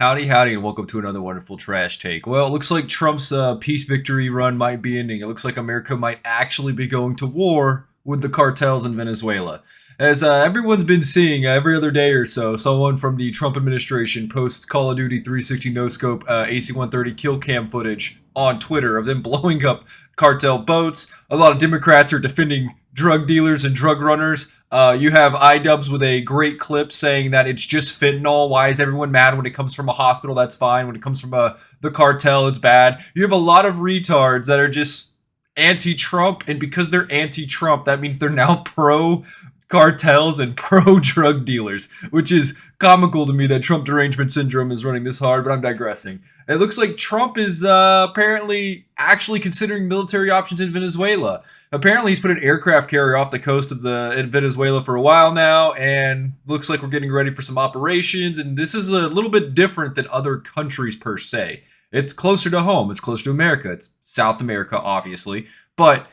Howdy, howdy, and welcome to another wonderful trash take. Well, it looks like Trump's peace victory run might be ending. It looks like America might actually be going to war with the cartels in Venezuela. As everyone's been seeing every other day or so, someone from the Trump administration posts Call of Duty 360 no scope AC-130 kill cam footage on Twitter of them blowing up cartel boats. A lot of Democrats are defending drug dealers and drug runners. You have iDubbbz with a great clip saying that it's just fentanyl. Why is everyone mad when it comes from a hospital? That's fine. When it comes from the cartel, it's bad. You have a lot of retards that are just anti-Trump, and because they're anti-Trump, that means they're now pro cartels and pro drug dealers, which is comical to me that Trump derangement syndrome is running this hard, but I'm digressing. It looks like Trump is apparently actually considering military options in Venezuela. Apparently, he's put an aircraft carrier off the coast of Venezuela for a while now, and looks like we're getting ready for some operations. And this is a little bit different than other countries per se. It's closer to home. It's closer to America. It's South America, obviously, but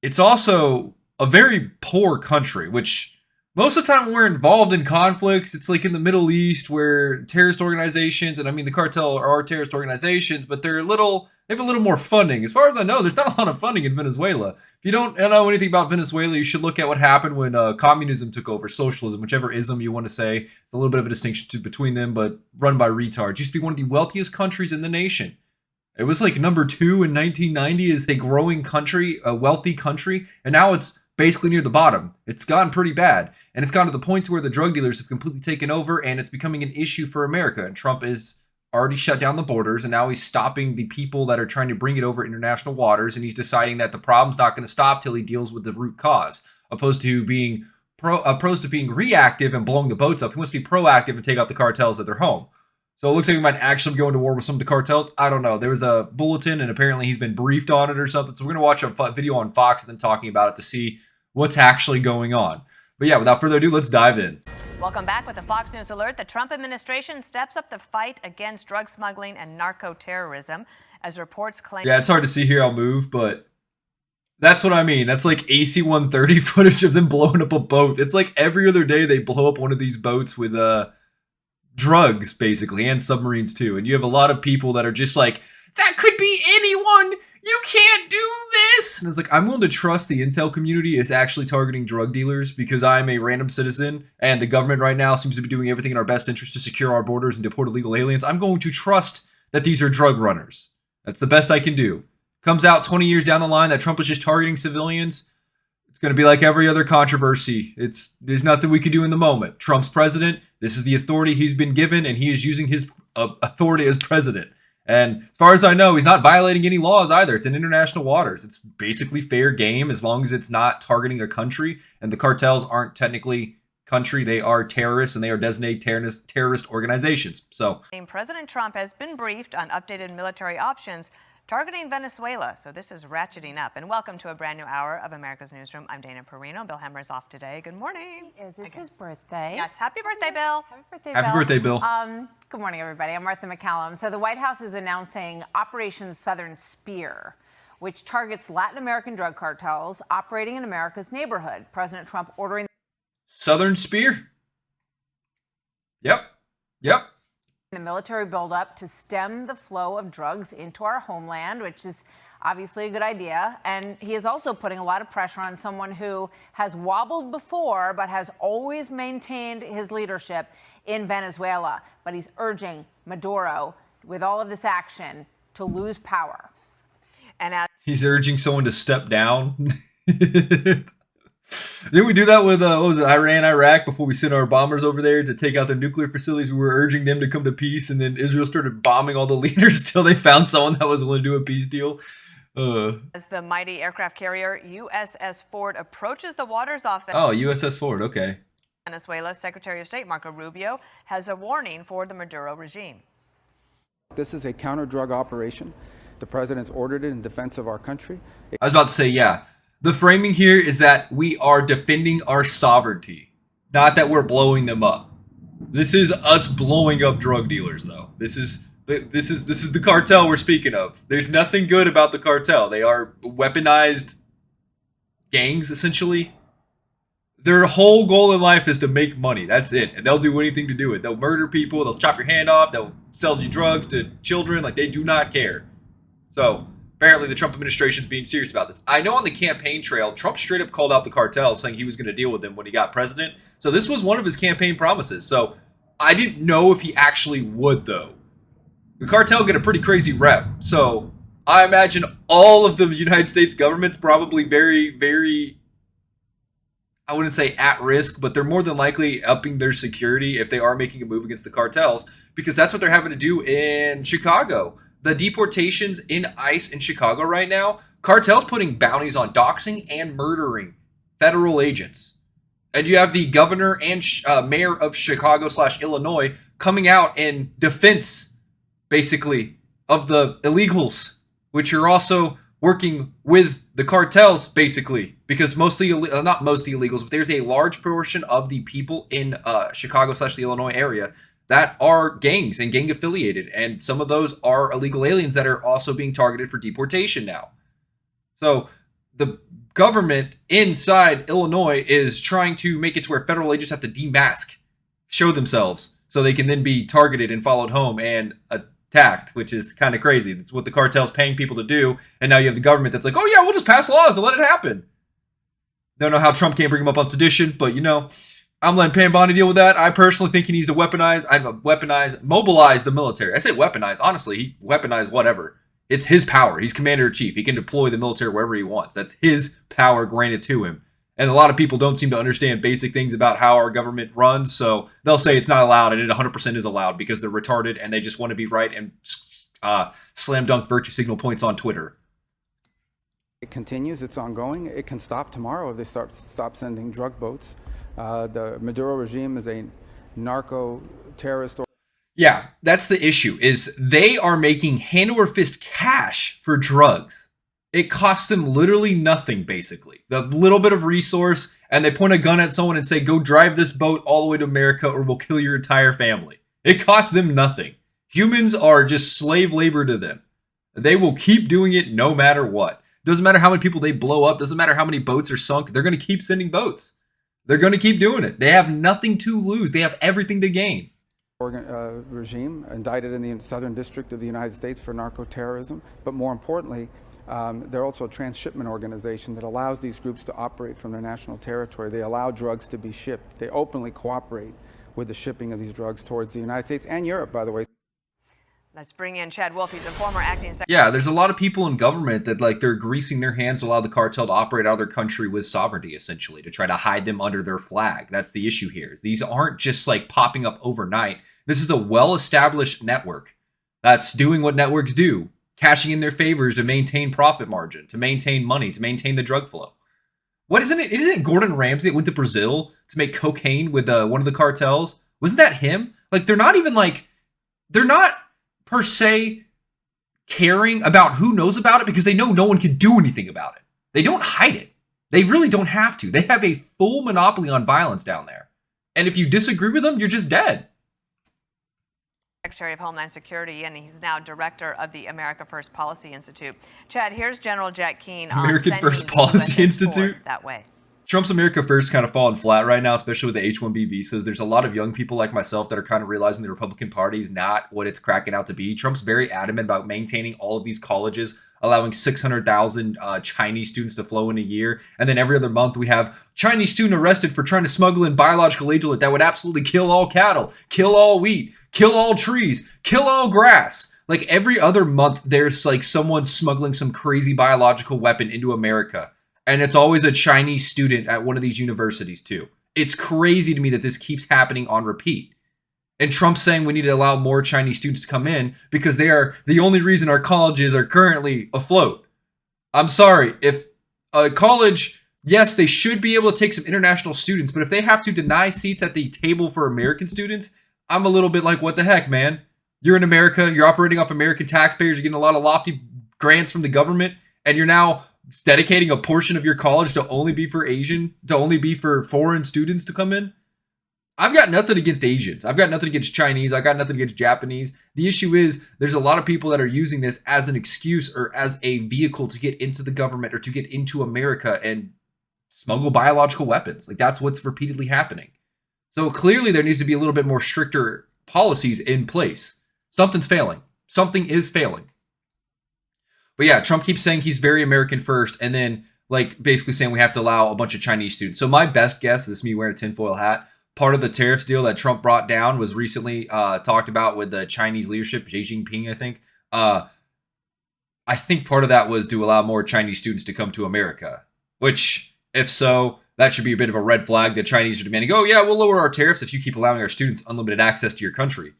it's also a very poor country, which most of the time when we're involved in conflicts, it's like in the Middle East where terrorist organizations, and I mean the cartel are terrorist organizations, but they have a little more funding. As far as I know, there's not a lot of funding in Venezuela. If you don't know anything about Venezuela, you should look at what happened when communism took over, socialism, whichever ism you want to say. It's a little bit of a distinction between them, but run by retards. It used to be one of the wealthiest countries in the nation. It was like number 2 in 1990 as a growing country, a wealthy country, and now it's basically near the bottom. It's gotten pretty bad, and it's gotten to the point to where the drug dealers have completely taken over, and it's becoming an issue for America. And Trump is already shut down the borders, and now he's stopping the people that are trying to bring it over international waters, and he's deciding that the problem's not going to stop till he deals with the root cause, opposed to being reactive and blowing the boats up. He wants to be proactive and take out the cartels at their home. So it looks like we might actually go into war with some of the cartels. I don't know. There was a bulletin, and apparently he's been briefed on it or something. So we're going to watch a video on Fox and then talking about it to see what's actually going on. But yeah, without further ado, let's dive in. Welcome back with the Fox News alert. The Trump administration steps up the fight against drug smuggling and narco-terrorism as reports claim... Yeah, it's hard to see here. I'll move, but that's what I mean. That's like AC-130 footage of them blowing up a boat. It's like every other day they blow up one of these boats with drugs, basically, and submarines too. And you have a lot of people that are just like, that could be anyone. You can't do this. And it's like, I'm willing to trust the intel community is actually targeting drug dealers because I'm a random citizen and the government right now seems to be doing everything in our best interest to secure our borders and deport illegal aliens. I'm going to trust that these are drug runners. That's the best I can do. Comes out 20 years down the line that Trump was just targeting civilians. It's going to be like every other controversy. There's nothing we can do in the moment. Trump's president. This is the authority he's been given, and he is using his authority as president. And as far as I know, he's not violating any laws either. It's in international waters. It's basically fair game as long as it's not targeting a country. And the cartels aren't technically country. They are terrorists, and they are designated terrorist organizations. So President Trump has been briefed on updated military options targeting Venezuela. So this is ratcheting up. And welcome to a brand new hour of America's Newsroom. I'm Dana Perino. Bill Hemmer is off today. Good morning. It's his birthday. Yes, happy birthday, Bill. Happy birthday, happy birthday, Bill. Good morning, everybody. I'm Martha McCallum. So the White House is announcing Operation Southern Spear, which targets Latin American drug cartels operating in America's neighborhood. President Trump ordering Southern Spear? Yep. the military buildup to stem the flow of drugs into our homeland, which is obviously a good idea. And he is also putting a lot of pressure on someone who has wobbled before, but has always maintained his leadership in Venezuela. But he's urging Maduro, with all of this action, to lose power. And as he's urging someone to step down. Didn't we do that with, what was it, Iran, Iraq, before we sent our bombers over there to take out their nuclear facilities? We were urging them to come to peace, and then Israel started bombing all the leaders until they found someone that was willing to do a peace deal. As the mighty aircraft carrier USS Ford approaches the waters off USS Ford, okay. Venezuela, Secretary of State Marco Rubio has a warning for the Maduro regime. This is a counter-drug operation. The president's ordered it in defense of our country. I was about to say, yeah. The framing here is that we are defending our sovereignty, not that we're blowing them up. This is us blowing up drug dealers, though. This is the cartel we're speaking of. There's nothing good about the cartel. They are weaponized gangs, essentially. Their whole goal in life is to make money. That's it. And they'll do anything to do it. They'll murder people. They'll chop your hand off. They'll sell you drugs to children. Like, they do not care. So apparently the Trump administration is being serious about this. I know on the campaign trail, Trump straight up called out the cartel, saying he was going to deal with them when he got president. So this was one of his campaign promises. So I didn't know if he actually would, though. The cartel get a pretty crazy rep. So I imagine all of the United States government's probably very, very, I wouldn't say at risk, but they're more than likely upping their security if they are making a move against the cartels, because that's what they're having to do in Chicago. The deportations in ICE in Chicago right now, cartels putting bounties on doxing and murdering federal agents. And you have the governor and mayor of Chicago / Illinois coming out in defense, basically, of the illegals, which are also working with the cartels, basically, because mostly, not most of the illegals, but there's a large portion of the people in Chicago / the Illinois area that are gangs and gang affiliated, and some of those are illegal aliens that are also being targeted for deportation now. So the government inside Illinois is trying to make it to where federal agents have to demask, show themselves, so they can then be targeted and followed home and attacked, which is kind of crazy. That's what the cartel's paying people to do, and now you have the government that's like, oh yeah, we'll just pass laws to let it happen. Don't know how Trump can't bring him up on sedition, but you know, I'm letting Pam Bondi deal with that. I personally think he needs to mobilize the military. I say weaponize. Honestly, he weaponized whatever. It's his power. He's commander-in-chief. He can deploy the military wherever he wants. That's his power granted to him. And a lot of people don't seem to understand basic things about how our government runs, so they'll say it's not allowed, and it 100% is allowed because they're retarded and they just want to be right and slam dunk virtue signal points on Twitter. It continues. It's ongoing. It can stop tomorrow if they stop sending drug boats. The Maduro regime is a narco-terrorist. Yeah, that's the issue, is they are making hand over fist cash for drugs. It costs them literally nothing, basically. The little bit of resource, and they point a gun at someone and say, go drive this boat all the way to America or we'll kill your entire family. It costs them nothing. Humans are just slave labor to them. They will keep doing it no matter what. Doesn't matter how many people they blow up. Doesn't matter how many boats are sunk. They're going to keep sending boats. They're going to keep doing it. They have nothing to lose. They have everything to gain. Regime indicted in the Southern District of the United States for narco-terrorism. But more importantly, they're also a transshipment organization that allows these groups to operate from their national territory. They allow drugs to be shipped. They openly cooperate with the shipping of these drugs towards the United States and Europe, by the way. Let's bring in Chad Wolf. He's a former acting secretary. Yeah, there's a lot of people in government that they're greasing their hands to allow the cartel to operate out of their country with sovereignty, essentially, to try to hide them under their flag. That's the issue here. These aren't just popping up overnight. This is a well-established network that's doing what networks do, cashing in their favors to maintain profit margin, to maintain money, to maintain the drug flow. What isn't it? Isn't it Gordon Ramsay that went to Brazil to make cocaine with one of the cartels? Wasn't that him? They're not even they're not per se caring about who knows about it because they know no one can do anything about it. They don't hide it. They really don't have to. They have a full monopoly on violence down there. And if you disagree with them, you're just dead. Secretary of Homeland Security, and he's now director of the America First Policy Institute. Chad, here's General Jack Keane on American First Policy Institute that way. Trump's America First kind of falling flat right now, especially with the H-1B visas. There's a lot of young people like myself that are kind of realizing the Republican Party is not what it's cracking out to be. Trump's very adamant about maintaining all of these colleges, allowing 600,000 Chinese students to flow in a year. And then every other month we have Chinese student arrested for trying to smuggle in biological agent that would absolutely kill all cattle, kill all wheat, kill all trees, kill all grass. Every other month there's someone smuggling some crazy biological weapon into America. And it's always a Chinese student at one of these universities too. It's crazy to me that this keeps happening on repeat. And Trump's saying we need to allow more Chinese students to come in because they are the only reason our colleges are currently afloat. I'm sorry, if a college, yes, they should be able to take some international students, but if they have to deny seats at the table for American students, I'm a little bit like, what the heck, man? You're in America, you're operating off American taxpayers, you're getting a lot of lofty grants from the government, and you're now dedicating a portion of your college to only be for foreign students to come in. I've got nothing against Asians. I've got nothing against Chinese. I've got nothing against Japanese. The issue is there's a lot of people that are using this as an excuse or as a vehicle to get into the government or to get into America and smuggle biological weapons. Like, that's what's repeatedly happening. So clearly there needs to be a little bit more stricter policies in place. Something's failing. Something is failing. But yeah, Trump keeps saying he's very American first, and then like basically saying we have to allow a bunch of Chinese students. So my best guess, this is me wearing a tinfoil hat, part of the tariffs deal that Trump brought down was recently talked about with the Chinese leadership, Xi Jinping, I think. I think part of that was to allow more Chinese students to come to America, which, if so, that should be a bit of a red flag. The Chinese are demanding, oh yeah, we'll lower our tariffs if you keep allowing our students unlimited access to your country.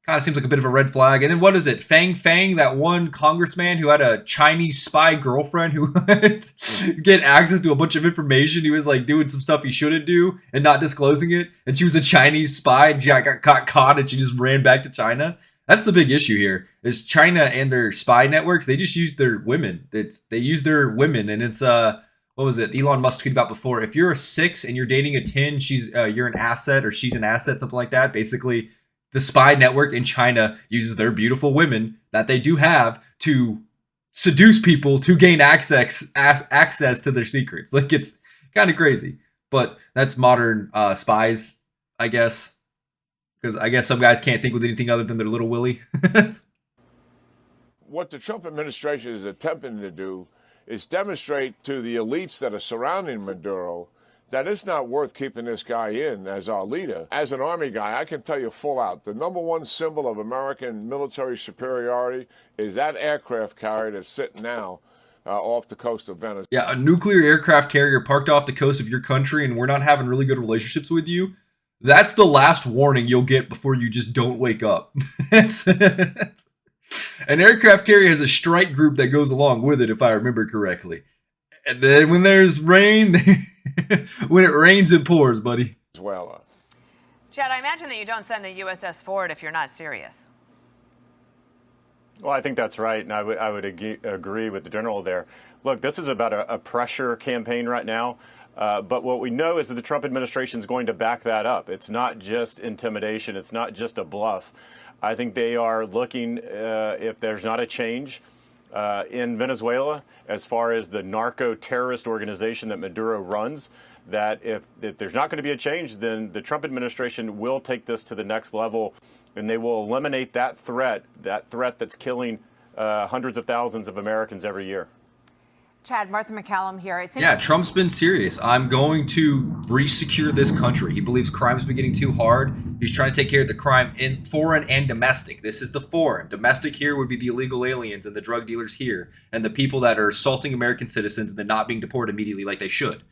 Kind of seems like a bit of a red flag. And then what is it? Fang Fang, that one congressman who had a Chinese spy girlfriend who get access to a bunch of information. He was like doing some stuff he shouldn't do and not disclosing it. And she was a Chinese spy and she got caught and she just ran back to China. That's the big issue here, is China and their spy networks. They just use their women. They use their women, and it's what was it? Elon Musk tweeted about before. If you're a 6 and you're dating a 10, you're an asset, or she's an asset, something like that. Basically, the spy network in China uses their beautiful women that they do have to seduce people to gain access to their secrets. Like, it's kind of crazy, but that's modern spies, I guess. Because I guess some guys can't think with anything other than their little willy. What the Trump administration is attempting to do is demonstrate to the elites that are surrounding Maduro that it's not worth keeping this guy in as our leader. As an Army guy, I can tell you full out, the number one symbol of American military superiority is that aircraft carrier that's sitting now off the coast of Venice. Yeah, a nuclear aircraft carrier parked off the coast of your country and we're not having really good relationships with you. That's the last warning you'll get before you just don't wake up. An aircraft carrier has a strike group that goes along with it, if I remember correctly. And then when there's rain, when it rains, it pours, buddy. Venezuela. Chad, I imagine that you don't send the USS Ford if you're not serious. Well, I think that's right, and I would agree with the general there. Look, this is about a pressure campaign right now. But what we know is that the Trump administration is going to back that up. It's not just intimidation. It's not just a bluff. I think they are looking, if there's not a change in Venezuela, as far as the narco-terrorist organization that Maduro runs, that if there's not going to be a change, then the Trump administration will take this to the next level, and they will eliminate that threat that's killing hundreds of thousands of Americans every year. Chad, Martha McCallum here. Yeah, Trump's been serious. I'm going to resecure this country. He believes crime's been getting too hard. He's trying to take care of the crime in foreign and domestic. This is the foreign. Domestic here would be the illegal aliens and the drug dealers here and the people that are assaulting American citizens and then not being deported immediately like they should.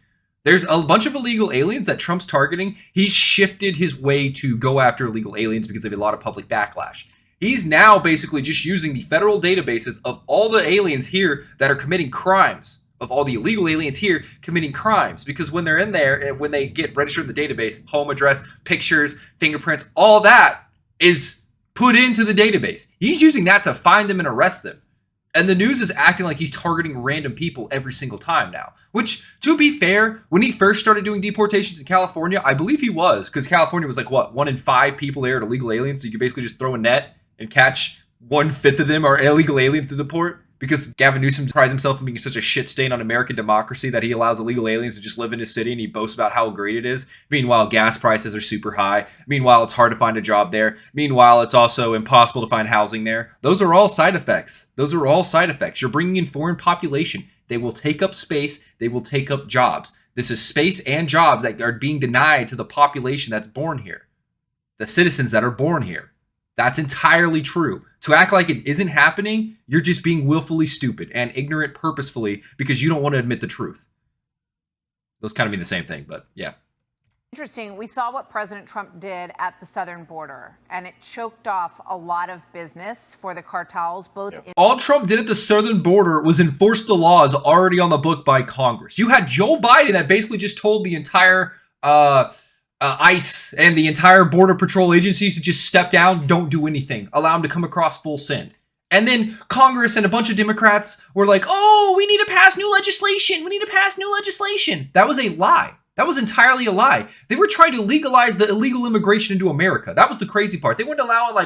There's a bunch of illegal aliens that Trump's targeting. He's shifted his way to go after illegal aliens because of a lot of public backlash. He's now basically just using the federal databases of all the aliens here that are committing crimes, of all the illegal aliens here committing crimes. Because when they're in there, when they get registered in the database, home address, pictures, fingerprints, all that is put into the database. He's using that to find them and arrest them. And the news is acting like he's targeting random people every single time now. Which, to be fair, when he first started doing deportations in California, I believe he was. Because California was like, what, 1 in 5 people there are illegal aliens? So you could basically just throw a net and catch 1/5 of them are illegal aliens to deport, because Gavin Newsom prides himself on being such a shit stain on American democracy that he allows illegal aliens to just live in his city and he boasts about how great it is. Meanwhile, gas prices are super high. Meanwhile, it's hard to find a job there. Meanwhile, it's also impossible to find housing there. Those are all side effects. You're bringing in foreign population. They will take up space. They will take up jobs. This is space and jobs that are being denied to the population that's born here, the citizens that are born here. That's entirely true. To act like it isn't happening, you're just being willfully stupid and ignorant purposefully because you don't want to admit the truth. Those kind of mean the same thing, but yeah. Interesting. We saw what President Trump did at the southern border, and it choked off a lot of business for the cartels, both in— All Trump did at the southern border was enforce the laws already on the book by Congress. You had Joe Biden that basically just told the entire ICE and the entire Border Patrol agencies to just step down, don't do anything, allow them to come across full send. And then Congress and a bunch of Democrats were like, oh, we need to pass new legislation. That was a lie. That was entirely a lie. They were trying to legalize the illegal immigration into America. That was the crazy part. They weren't allowing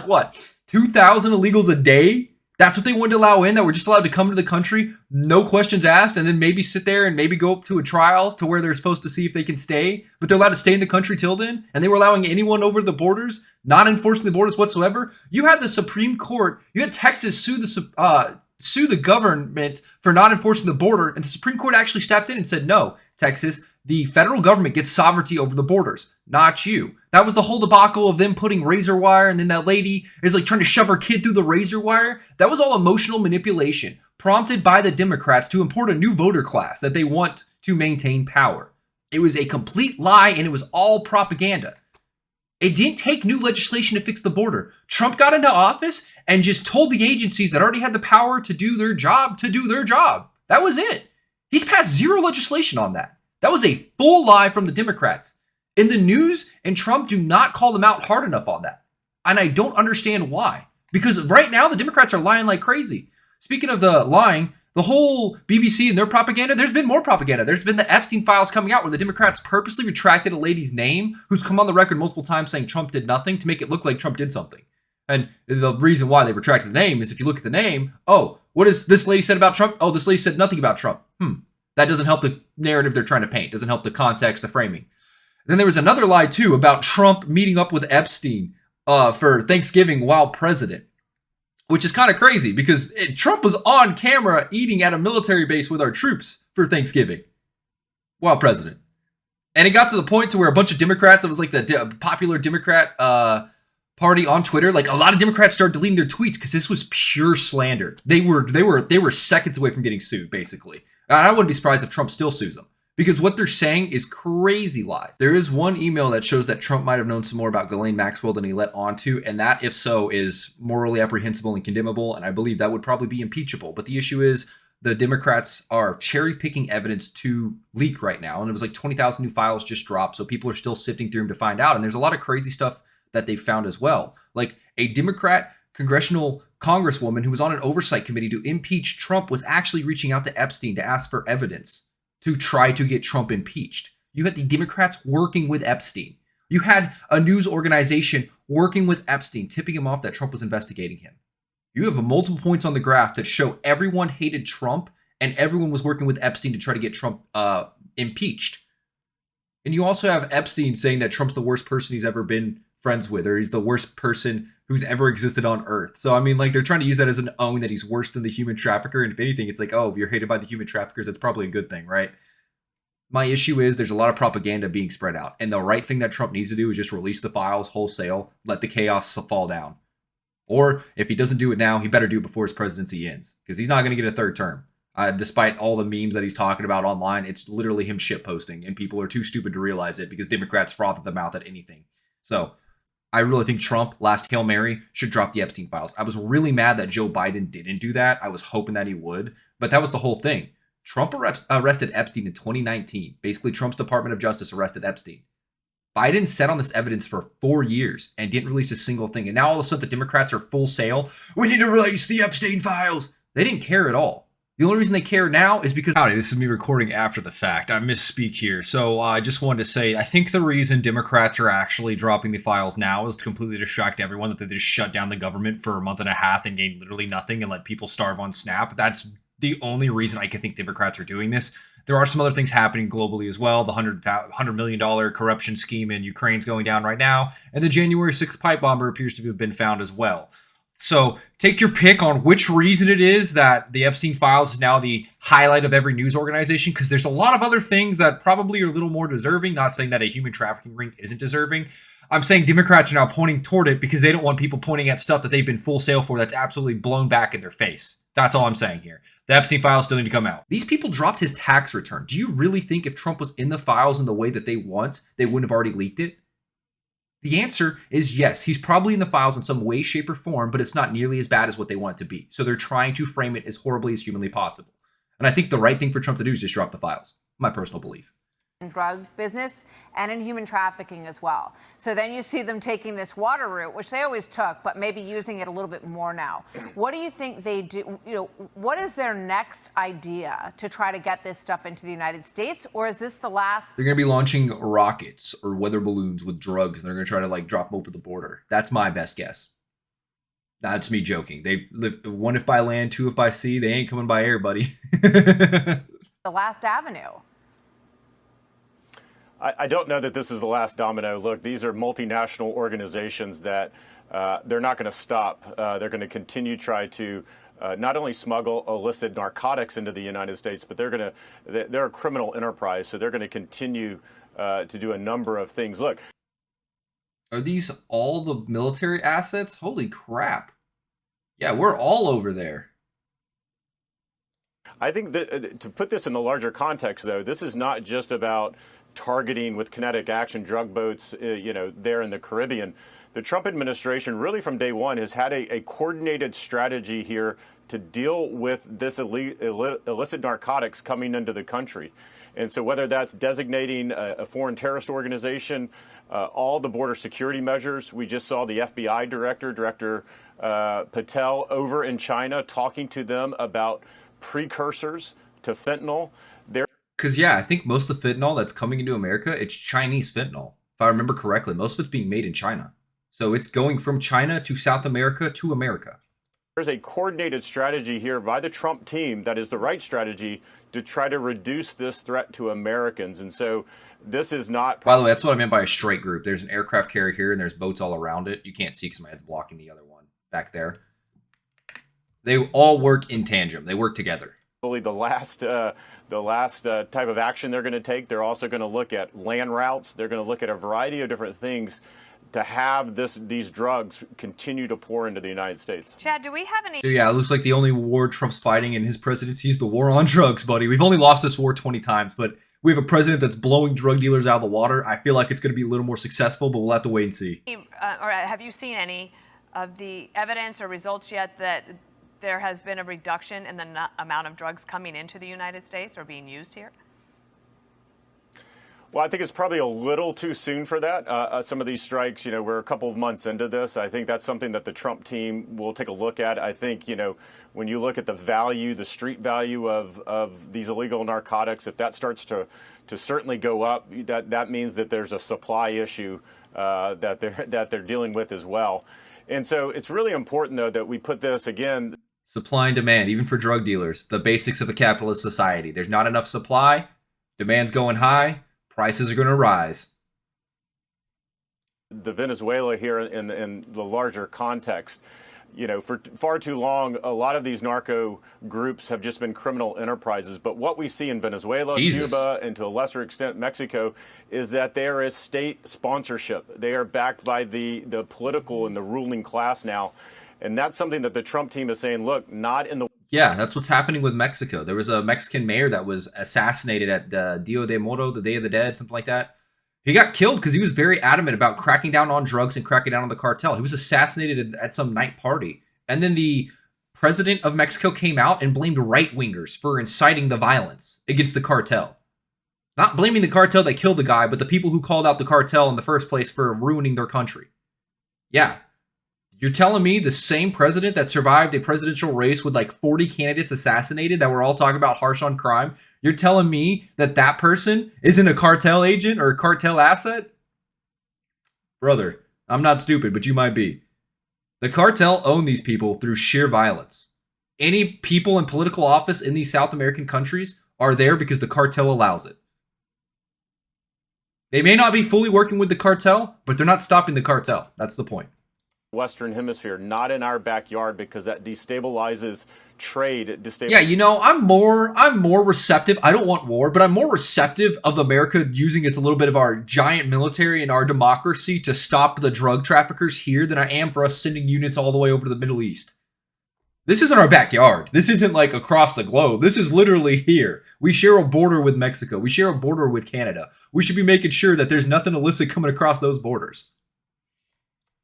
2,000 illegals a day That's what they wanted to allow in, that we're just allowed to come to the country, no questions asked, and then maybe sit there and maybe go up to a trial to where they're supposed to see if they can stay, but they're allowed to stay in the country till then, and they were allowing anyone over the borders, not enforcing the borders whatsoever. You had the Supreme Court, you had Texas sue the government for not enforcing the border, and the Supreme Court actually stepped in and said, no, Texas, the federal government gets sovereignty over the borders, not you. That was the whole debacle of them putting razor wire, and then that lady is like trying to shove her kid through the razor wire. That was all emotional manipulation prompted by the Democrats to import a new voter class that they want to maintain power. It was a complete lie, and it was all propaganda. It didn't take new legislation to fix the border. Trump got into office and just told the agencies that already had the power to do their job to do their job. That was it. He's passed zero legislation on that. That was a full lie from the Democrats. And the news and Trump do not call them out hard enough on that. And I don't understand why. Because right now, the Democrats are lying like crazy. Speaking of the lying, the whole BBC and their propaganda, there's been more propaganda. There's been the Epstein files coming out where the Democrats purposely retracted a lady's name who's come on the record multiple times saying Trump did nothing to make it look like Trump did something. And the reason why they retracted the name is if you look at the name, oh, what has this lady said about Trump? Oh, this lady said nothing about Trump. That doesn't help the narrative they're trying to paint. Doesn't help the context, the framing. Then there was another lie, too, about Trump meeting up with Epstein for Thanksgiving while president, which is kind of crazy because Trump was on camera eating at a military base with our troops for Thanksgiving while president. And it got to the point to where a bunch of Democrats, it was like the popular Democrat party on Twitter, like a lot of Democrats started deleting their tweets because this was pure slander. They were seconds away from getting sued, basically. I wouldn't be surprised if Trump still sues them. Because what they're saying is crazy lies. There is one email that shows that Trump might have known some more about Ghislaine Maxwell than he let on to, and that, if so, is morally apprehensible and condemnable, and I believe that would probably be impeachable. But the issue is the Democrats are cherry-picking evidence to leak right now, and it was like 20,000 new files just dropped, so people are still sifting through them to find out, and there's a lot of crazy stuff that they found as well. Like a Democrat congressional congresswoman who was on an oversight committee to impeach Trump was actually reaching out to Epstein to ask for evidence to try to get Trump impeached. You had the Democrats working with Epstein. You had a news organization working with Epstein, tipping him off that Trump was investigating him. You have multiple points on the graph that show everyone hated Trump and everyone was working with Epstein to try to get Trump impeached. And you also have Epstein saying that Trump's the worst person he's ever been friends with, or he's the worst person who's ever existed on Earth. So, I mean, like, they're trying to use that as an own that he's worse than the human trafficker. And if anything, it's like, oh, if you're hated by the human traffickers, that's probably a good thing, right? My issue is there's a lot of propaganda being spread out. And the right thing that Trump needs to do is just release the files wholesale, let the chaos fall down. Or if he doesn't do it now, he better do it before his presidency ends, because he's not going to get a third term. Despite all the memes that he's talking about online, it's literally him shitposting, and people are too stupid to realize it because Democrats froth at the mouth at anything. So I really think Trump, last Hail Mary, should drop the Epstein files. I was really mad that Joe Biden didn't do that. I was hoping that he would, but that was the whole thing. Trump arrested Epstein in 2019. Basically, Trump's Department of Justice arrested Epstein. Biden sat on this evidence for 4 years and didn't release a single thing. And now all of a sudden the Democrats are full sail. We need to release the Epstein files. They didn't care at all. The only reason they care now is because... Howdy, this is me recording after the fact. I misspeak here. So I just wanted to say, I think the reason Democrats are actually dropping the files now is to completely distract everyone, that they just shut down the government for a month and a half and gained literally nothing and let people starve on SNAP. That's the only reason I can think Democrats are doing this. There are some other things happening globally as well. The $100 million corruption scheme in Ukraine's going down right now. And the January 6th pipe bomber appears to have been found as well. So take your pick on which reason it is that the Epstein files is now the highlight of every news organization, because there's a lot of other things that probably are a little more deserving. Not saying that a human trafficking ring isn't deserving. I'm saying Democrats are now pointing toward it because they don't want people pointing at stuff that they've been full sail for that's absolutely blown back in their face. That's all I'm saying here. The Epstein files still need to come out. These people dropped his tax return. Do you really think if Trump was in the files in the way that they want, they wouldn't have already leaked it? The answer is yes. He's probably in the files in some way, shape, or form, but it's not nearly as bad as what they want it to be. So they're trying to frame it as horribly as humanly possible. And I think the right thing for Trump to do is just drop the files. My personal belief. In drug business and in human trafficking as well. So then you see them taking this water route, which they always took, but maybe using it a little bit more now. What do you think they do? You know, what is their next idea to try to get this stuff into the United States? Or is this the last? They're going to be launching rockets or weather balloons with drugs, and they're going to try to like drop them over the border. That's my best guess. That's me joking. They live one if by land, two if by sea. They ain't coming by air, buddy. The last avenue. I don't know that this is the last domino. Look, these are multinational organizations that they're not going to stop. They're going to continue to try to not only smuggle illicit narcotics into the United States, but they're a criminal enterprise, so they're going to continue to do a number of things. Look. Are these all the military assets? Holy crap. Yeah, we're all over there. I think that to put this in the larger context, though, this is not just about targeting with kinetic action drug boats, there in the Caribbean. The Trump administration, really from day one, has had a coordinated strategy here to deal with this illicit narcotics coming into the country. And so whether that's designating a foreign terrorist organization, all the border security measures, we just saw the FBI Director Patel over in China talking to them about precursors to fentanyl. Because, yeah, I think most of the fentanyl that's coming into America, it's Chinese fentanyl. If I remember correctly, most of it's being made in China. So it's going from China to South America to America. There's a coordinated strategy here by the Trump team that is the right strategy to try to reduce this threat to Americans. And so this is not... By the way, that's what I meant by a strike group. There's an aircraft carrier here, and there's boats all around it. You can't see because my head's blocking the other one back there. They all work in tandem. They work together. The last type of action they're going to take. They're also going to look at land routes. They're going to look at a variety of different things to have these drugs continue to pour into the United States. Chad, do we have any... So yeah, it looks like the only war Trump's fighting in his presidency is the war on drugs, buddy. We've only lost this war 20 times, but we have a president that's blowing drug dealers out of the water. I feel like it's going to be a little more successful, but we'll have to wait and see. Or have you seen any of the evidence or results yet that there has been a reduction in the amount of drugs coming into the United States or being used here? Well, I think it's probably a little too soon for that. Some of these strikes, we're a couple of months into this. I think that's something that the Trump team will take a look at. I think, when you look at the value, the street value of these illegal narcotics, if that starts to certainly go up, that means that there's a supply issue that they're dealing with as well. And so it's really important, though, that we put this again. Supply and demand, even for drug dealers, the basics of a capitalist society. There's not enough supply, demand's going high, prices are going to rise. The Venezuela here in the larger context, for far too long, a lot of these narco groups have just been criminal enterprises. But what we see in Venezuela, Cuba, and to a lesser extent Mexico, is that there is state sponsorship. They are backed by the political and the ruling class now. And that's something that the Trump team is saying, look, not in the... Yeah, that's what's happening with Mexico. There was a Mexican mayor that was assassinated at Dia de Muertos, the Day of the Dead, something like that. He got killed because he was very adamant about cracking down on drugs and cracking down on the cartel. He was assassinated at some night party. And then the president of Mexico came out and blamed right-wingers for inciting the violence against the cartel. Not blaming the cartel that killed the guy, but the people who called out the cartel in the first place for ruining their country. Yeah. You're telling me the same president that survived a presidential race with like 40 candidates assassinated that were all talking about harsh on crime, you're telling me that person isn't a cartel agent or a cartel asset? Brother, I'm not stupid, but you might be. The cartel own these people through sheer violence. Any people in political office in these South American countries are there because the cartel allows it. They may not be fully working with the cartel, but they're not stopping the cartel. That's the point. Western Hemisphere, not in our backyard, because that destabilizes trade. Yeah, I'm more receptive. I don't want war, but I'm more receptive of America using its a little bit of our giant military and our democracy to stop the drug traffickers here than I am for us sending units all the way over to the Middle East. This isn't our backyard. This isn't like across the globe. This is literally here. We share a border with Mexico. We share a border with Canada. We should be making sure that there's nothing illicit coming across those borders.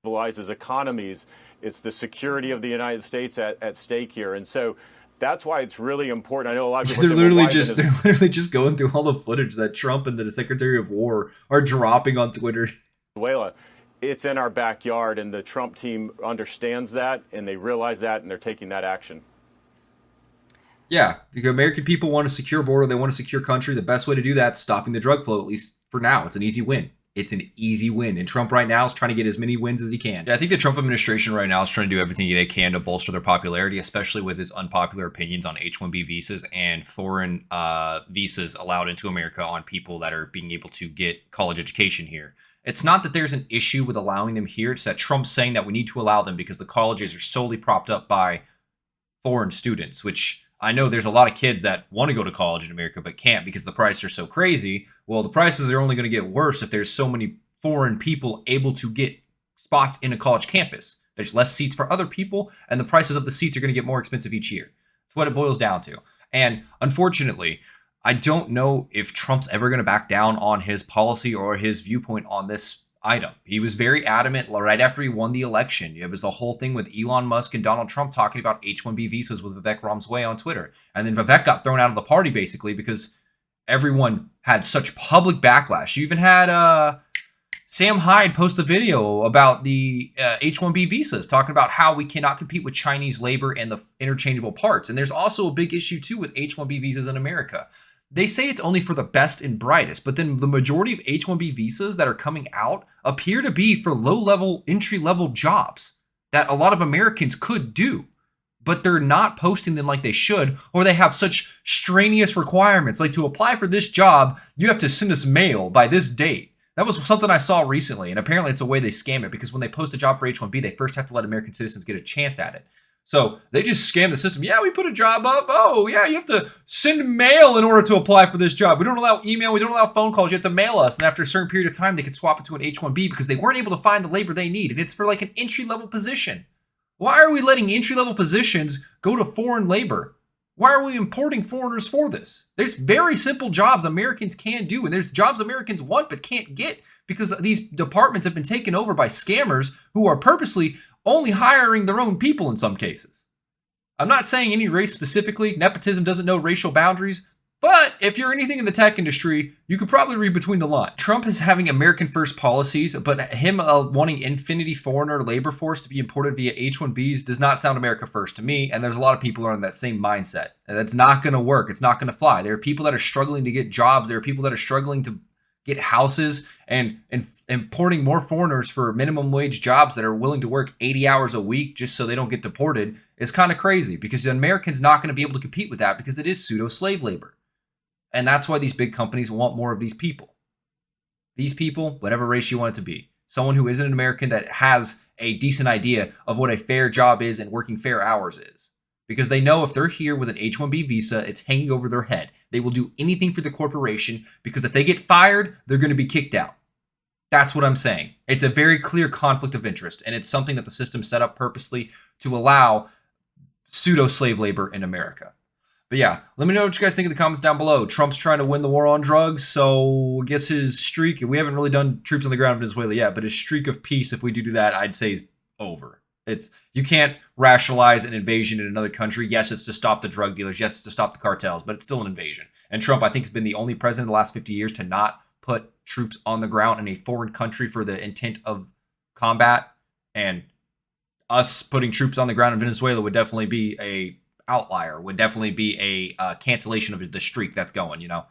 Economies, it's the security of the United States at stake here, and so that's why it's really important. I know a lot of people they're literally just going through all the footage that Trump and the Secretary of War are dropping on Twitter. Venezuela, it's in our backyard, and the Trump team understands that, and they realize that, and they're taking that action. Yeah, the American people want a secure border. They want a secure country. The best way to do that is stopping the drug flow, at least for now. It's an easy win. It's an easy win. And Trump right now is trying to get as many wins as he can. I think the Trump administration right now is trying to do everything they can to bolster their popularity, especially with his unpopular opinions on H-1B visas and foreign visas allowed into America on people that are being able to get college education here. It's not that there's an issue with allowing them here. It's that Trump's saying that we need to allow them because the colleges are solely propped up by foreign students, which I know there's a lot of kids that want to go to college in America but can't because the prices are so crazy. Well, the prices are only going to get worse if there's so many foreign people able to get spots in a college campus. There's less seats for other people, and the prices of the seats are going to get more expensive each year. That's what it boils down to. And unfortunately, I don't know if Trump's ever going to back down on his policy or his viewpoint on this item. He was very adamant right after he won the election. It was the whole thing with Elon Musk and Donald Trump talking about H-1B visas with Vivek Ramsway on Twitter. And then Vivek got thrown out of the party basically because everyone had such public backlash. You even had Sam Hyde post a video about the H-1B visas, talking about how we cannot compete with Chinese labor and the interchangeable parts. And there's also a big issue too with H-1B visas in America. They say it's only for the best and brightest, but then the majority of H-1B visas that are coming out appear to be for low-level, entry-level jobs that a lot of Americans could do, but they're not posting them like they should, or they have such strenuous requirements. Like, to apply for this job, you have to send us mail by this date. That was something I saw recently, and apparently it's a way they scam it, because when they post a job for H-1B, they first have to let American citizens get a chance at it. So they just scam the system. Yeah, we put a job up. Oh, yeah, you have to send mail in order to apply for this job. We don't allow email. We don't allow phone calls. You have to mail us. And after a certain period of time, they could swap it to an H-1B because they weren't able to find the labor they need. And it's for like an entry-level position. Why are we letting entry-level positions go to foreign labor? Why are we importing foreigners for this? There's very simple jobs Americans can do, and there's jobs Americans want but can't get because these departments have been taken over by scammers who are purposely only hiring their own people in some cases. I'm not saying any race specifically. Nepotism doesn't know racial boundaries. But if you're anything in the tech industry, you could probably read between the lines. Trump is having American first policies, but him wanting infinity foreigner labor force to be imported via H-1Bs does not sound America first to me. And there's a lot of people who are in that same mindset. And that's not going to work. It's not going to fly. There are people that are struggling to get jobs. There are people that are struggling to get houses, and importing more foreigners for minimum wage jobs that are willing to work 80 hours a week just so they don't get deported is kind of crazy, because the American's not going to be able to compete with that because it is pseudo slave labor. And that's why these big companies want more of these people. These people, whatever race you want it to be. Someone who isn't an American that has a decent idea of what a fair job is and working fair hours is. Because they know if they're here with an H-1B visa, it's hanging over their head. They will do anything for the corporation because if they get fired, they're going to be kicked out. That's what I'm saying. It's a very clear conflict of interest, and it's something that the system set up purposely to allow pseudo-slave labor in America. But yeah, let me know what you guys think in the comments down below. Trump's trying to win the war on drugs, so I guess his streak, we haven't really done troops on the ground in Venezuela yet, but his streak of peace, if we do that, I'd say is over. You can't rationalize an invasion in another country. Yes, it's to stop the drug dealers. Yes, it's to stop the cartels, but it's still an invasion. And Trump, I think, has been the only president in the last 50 years to not put troops on the ground in a foreign country for the intent of combat. And us putting troops on the ground in Venezuela would definitely be a outlier, would definitely be a cancellation of the streak that's going, you know.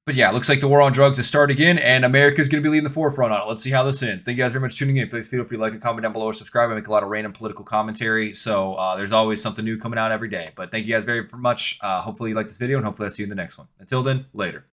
But yeah, it looks like the war on drugs has started again, and America's going to be leading the forefront on it. Let's see how this ends. Thank you guys very much for tuning in. Please feel free to like and comment down below or subscribe. I make a lot of random political commentary, so there's always something new coming out every day. But thank you guys very much. Hopefully you like this video, and hopefully I'll see you in the next one. Until then, later.